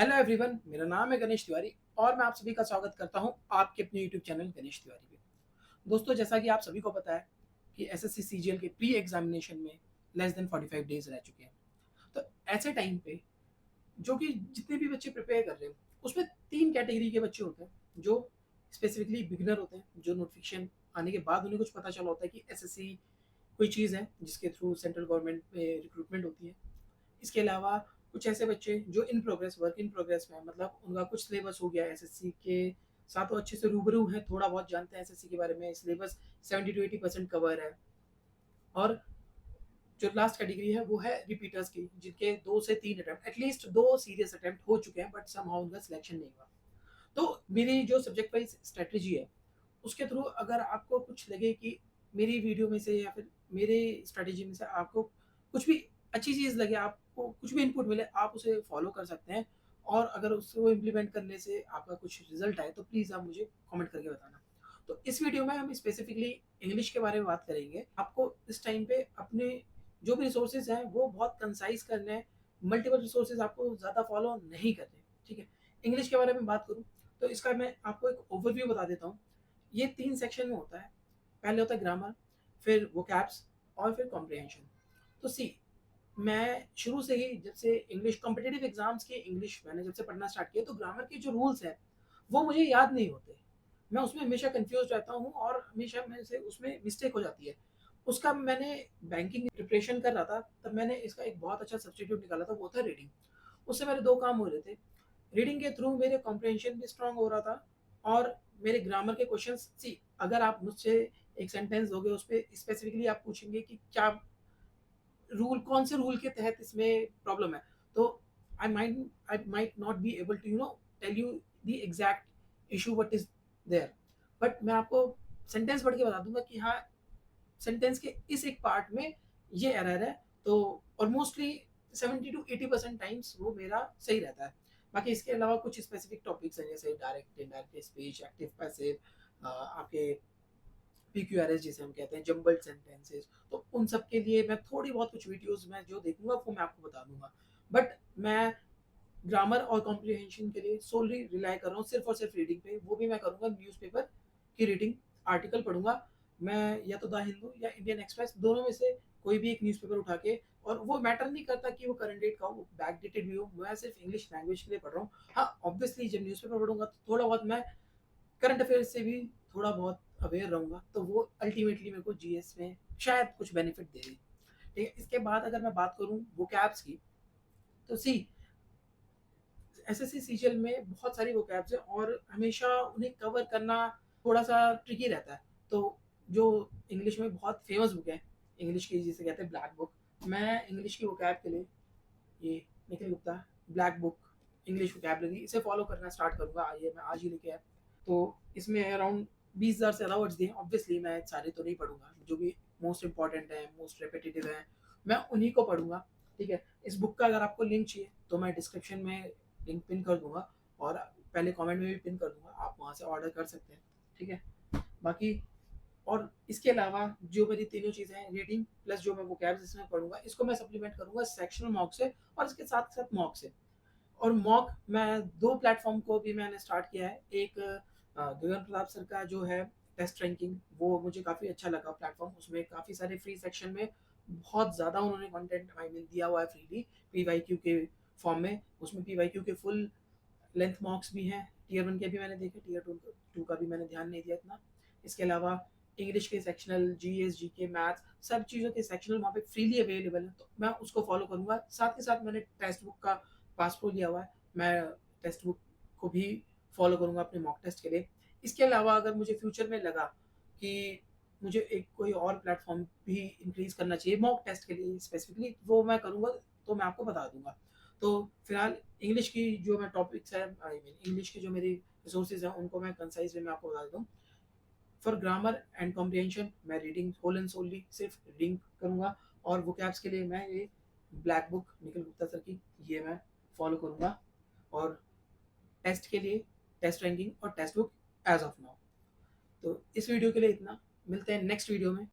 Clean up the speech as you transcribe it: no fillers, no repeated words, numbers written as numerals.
Hello everyone, मेरा नाम है गणेश तिवारी और मैं आप सभी का स्वागत करता हूं आपके अपने यूट्यूब चैनल गणेश तिवारी पे। दोस्तों, जैसा कि आप सभी को पता है कि एसएससी सीजीएल के प्री एग्जामिनेशन में लेस देन 45 डेज रह चुके हैं। तो ऐसे टाइम पे जो कि जितने भी बच्चे प्रिपेयर कर रहे हैं उसमें 3 कैटेगरी के बच्चे होते हैं जो स्पेसिफिकली बिगिनर होते हैं, जो नोटिफिकेशन आने के बाद उन्हें कुछ पता चला होता है कि एसएससी कोई चीज़ है जिसके थ्रू सेंट्रल गवर्नमेंट में रिक्रूटमेंट होती है। इसके अलावा कुछ ऐसे बच्चे जो in progress work in progress में, मतलब उनका कुछ सिलेबस हो गया एसएससी के साथ, वो अच्छे से रूबरू हैं, थोड़ा बहुत जानते हैं एसएससी के बारे में, सिलेबस 70 to 80% कवर है। और जो लास्ट कैटेगरी है वो है रिपीटर्स की, जिनके 2 से 3 अटेम्प्ट, एटलीस्ट 2 सीरियस अटेम्प्ट हो चुके हैं बट समहाउ उनका सिलेक्शन नहीं हुआ। तो मेरी जो सब्जेक्ट वाइज स्ट्रेटजी है उसके थ्रू अगर आपको कुछ लगे कि मेरी वीडियो में से या फिर मेरे स्ट्रेटजी में से आपको कुछ भी अच्छी चीज़ लगे, आपको कुछ भी इनपुट मिले, आप उसे फॉलो कर सकते हैं। और अगर उसको इम्प्लीमेंट करने से आपका कुछ रिजल्ट आए तो प्लीज़ आप मुझे कमेंट करके बताना। तो इस वीडियो में हम स्पेसिफिकली इंग्लिश के बारे में बात करेंगे। आपको इस टाइम पे अपने जो भी रिसोर्सेज हैं वो बहुत कंसाइज करने हैं, मल्टीपल रिसोर्सेज आपको ज़्यादा फॉलो नहीं करने। ठीक है, इंग्लिश के बारे में बात करूँ तो इसका मैं आपको एक ओवरव्यू बता देता हूँ। ये 3 सेक्शन में होता है। पहले होता है ग्रामर, फिर वोकैब्स और फिर कॉम्प्रिहेंशन। तो सी, मैं शुरू से ही जब से इंग्लिश कॉम्पिटिटिव एग्जाम्स की इंग्लिश मैंने जब से पढ़ना स्टार्ट किया तो ग्रामर के जो रूल्स हैं वो मुझे याद नहीं होते। मैं उसमें हमेशा कंफ्यूज रहता हूँ और हमेशा मेरे से उसमें मिस्टेक हो जाती है। उसका मैंने बैंकिंग प्रिपरेशन कर रहा था तब मैंने इसका एक बहुत अच्छा सब्स्टिट्यूट निकाला था, वो था रीडिंग। उससे मेरे 2 काम हो रहे थे। रीडिंग के थ्रू मेरे कॉम्प्रिहेंशन भी स्ट्रांग हो रहा था और मेरे ग्रामर के क्वेश्चंस, सी अगर आप मुझसे एक सेंटेंस दोगे उस पे स्पेसिफिकली आप पूछेंगे कि क्या रूल, कौन से रूल के तहत इसमें प्रॉब्लम है, तो I might not be able to tell you the exact issue what is there. But मैं आपको सेंटेंस पढ़ के बता दूंगा कि हाँ, सेंटेंस के इस एक पार्ट में ये एरर है। तो और मोस्टली 70 to 80% टाइम्स वो मेरा सही रहता है। बाकी इसके अलावा कुछ स्पेसिफिक टॉपिक्स हैं जैसे direct indirect speech, active passive, आपके पीक्यूआरएस जिसे हम कहते हैं, जम्बल्ड सेंटेंसेस, तो उन सब के लिए मैं थोड़ी बहुत कुछ वीडियोस में जो देखूंगा वो मैं आपको बता दूंगा। बट मैं ग्रामर और कॉम्प्रिहेंशन के लिए सोलली रिलाई कर रहा हूँ सिर्फ और सिर्फ रीडिंग पे। वो भी मैं करूँगा न्यूज़पेपर की रीडिंग, आर्टिकल पढ़ूंगा मैं, या तो द हिंदू या इंडियन एक्सप्रेस, दोनों में से कोई भी एक न्यूज़पेपर उठा के। और वो मैटर नहीं करता कि वो करंट डेट का हो, बैक डेटेड भी हो, मैं सिर्फ इंग्लिश लैंग्वेज के लिए पढ़ रहा हूँ। हाँ, ऑब्वियसली जब न्यूज़पेपर पढ़ूंगा तो थोड़ा बहुत मैं करंट अफेयर्स से भी थोड़ा बहुत अवेयर रहूंगा, तो वो अल्टीमेटली मेरे को जीएस में शायद कुछ बेनिफिट देगी। ठीक है, इसके बाद अगर मैं बात करूँ वोकैब्स की, तो सी एसएससी सीजीएल में बहुत सारी वोकैब्स हैं और हमेशा उन्हें कवर करना थोड़ा सा ट्रिकी रहता है। तो जो इंग्लिश में बहुत फेमस बुक है इंग्लिश की, जिसे कहते हैं ब्लैक बुक, मैं इंग्लिश की वोकैब के लिए ये Nikhil Gupta black book English vocabulary इसे फॉलो करना स्टार्ट करूंगा। ये मैं आज ही लेके आया। तो इसमें अराउंड 20,000 से ज़्यादा वर्ड्स दिए। ऑब्वियसली मैं सारे तो नहीं पढ़ूंगा, जो भी मोस्ट इंपॉर्टेंट है, मोस्ट रेपिटेटिव है, मैं उन्हीं को पढ़ूंगा। ठीक है, इस बुक का अगर आपको लिंक चाहिए तो मैं डिस्क्रिप्शन में लिंक पिन कर दूंगा और पहले कमेंट में भी पिन कर दूंगा, आप वहाँ से ऑर्डर कर सकते हैं। ठीक है, बाकी और इसके अलावा जो मेरी तीनों चीज़ें हैं, रीडिंग प्लस जो मैं वोकैब्स इसमें पढ़ूंगा, इसको मैं सप्लीमेंट करूंगा सेक्शनल मॉक से और इसके साथ साथ मॉक से। और मॉक मैं 2 प्लेटफ़ॉर्म को भी मैंने स्टार्ट किया है। एक गगन प्रताप सर का जो है टेस्ट रैंकिंग, वो मुझे काफ़ी अच्छा लगा प्लेटफ़ॉर्म। उसमें काफ़ी सारे फ्री सेक्शन में बहुत ज़्यादा उन्होंने कंटेंट आई मीन दिया हुआ है फ्रीली पीवाईक्यू के फॉर्म में। उसमें पीवाईक्यू के फुल लेंथ मॉक्स भी हैं, टियर 1 के भी मैंने देखे, टियर 2 का भी मैंने ध्यान नहीं दिया इतना। इसके अलावा इंग्लिश के सेक्शनल, जीएस, जीके, मैथ्स, सब चीज़ों के सेक्शनल वहाँ पे फ्रीली अवेलेबल है, तो मैं उसको फॉलो करूँगा। साथ ही साथ मैंने टेक्स्ट बुक का पासपोर्ट लिया हुआ है, मैं टेक्स्ट बुक को भी फॉलो करूँगा अपने मॉक टेस्ट के लिए। इसके अलावा अगर मुझे फ्यूचर में लगा कि मुझे एक कोई और प्लेटफॉर्म भी इंक्रीज करना चाहिए मॉक टेस्ट के लिए स्पेसिफिकली, वो मैं करूँगा, तो मैं आपको बता दूंगा। तो फिलहाल इंग्लिश की जो मैं टॉपिक्स है, आई मीन इंग्लिश की जो मेरी रिसोर्सेज हैं उनको मैं कंसाइज वे में आपको बता देता हूँ। फॉर ग्रामर एंड कॉम्प्रिहेंशन मैं रीडिंग होल एंड सोलली सिर्फ रीडिंग करूँगा। और वोकैब्स के लिए मैं ये black book Nikhil Gupta sir की, ये मैं फॉलो करूँगा। और टेस्ट के लिए टेस्ट रैंकिंग और textbook as of now. तो इस वीडियो के लिए इतना, मिलते हैं नेक्स्ट वीडियो में।